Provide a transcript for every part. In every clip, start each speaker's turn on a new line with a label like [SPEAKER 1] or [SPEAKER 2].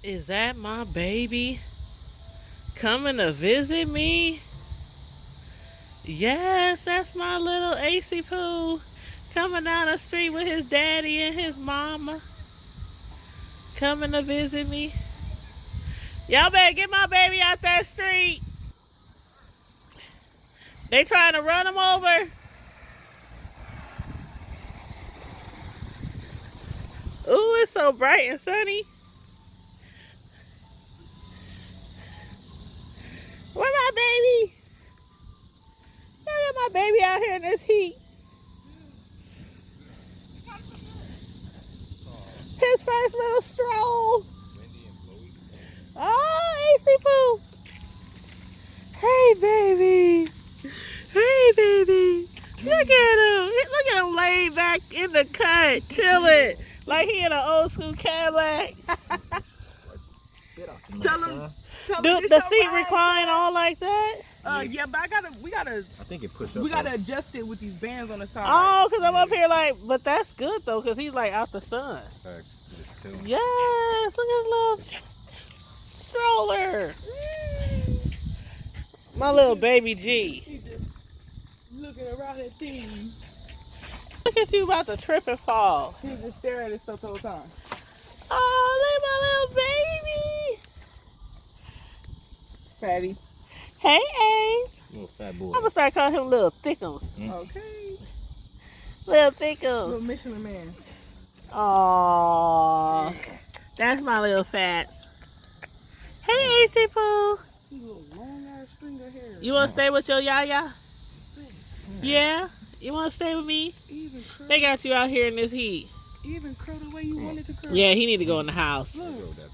[SPEAKER 1] Is that my baby coming to visit me? Yes, that's my little Ayce Poo coming down the street with his daddy and his mama. Coming to visit me. Y'all better get my baby out that street. They trying to run him over. Ooh, it's so bright and sunny. Where my baby? Look at my baby out here in this heat. His first little stroll. Oh, Ayce Poo. Hey, baby. Hey, baby. Look at him. Look at him laid back in the cut, chilling. Like he in an old school Cadillac.
[SPEAKER 2] Tell him.
[SPEAKER 1] Do the seat recline all like that?
[SPEAKER 2] Yeah, but we gotta.
[SPEAKER 3] I think it pushed up.
[SPEAKER 2] We gotta adjust it with these bands on the side.
[SPEAKER 1] Oh, because I'm up here like, but that's good though, because he's like out the sun. Yes, look at his little stroller. My little baby G.
[SPEAKER 2] He just looking around at things.
[SPEAKER 1] Look at you about to trip and fall.
[SPEAKER 2] He just stare at himself the whole time.
[SPEAKER 1] Oh, look at my little baby.
[SPEAKER 2] Fatty.
[SPEAKER 1] Hey, Ayce.
[SPEAKER 3] Little fat boy.
[SPEAKER 1] I'm gonna start calling him Little Thickums.
[SPEAKER 2] Okay.
[SPEAKER 1] Little
[SPEAKER 2] Little
[SPEAKER 1] Thickums.
[SPEAKER 2] Michelin man.
[SPEAKER 1] Aww. That's my little fats. Hey, Ayce Poo.
[SPEAKER 2] He little long ass string of hair.
[SPEAKER 1] You wanna stay with your yaya? Yeah? You wanna stay with me?
[SPEAKER 2] Even curl.
[SPEAKER 1] They got you out here in this heat.
[SPEAKER 2] Even curl the way you wanted to curl.
[SPEAKER 1] Yeah, he need to go in the house.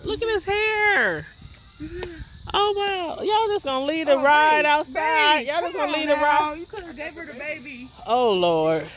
[SPEAKER 1] Look at his hair. Oh wow. Y'all just gonna leave the ride outside. Y'all just gonna leave the ride.
[SPEAKER 2] You could have gave her the baby.
[SPEAKER 1] Oh Lord.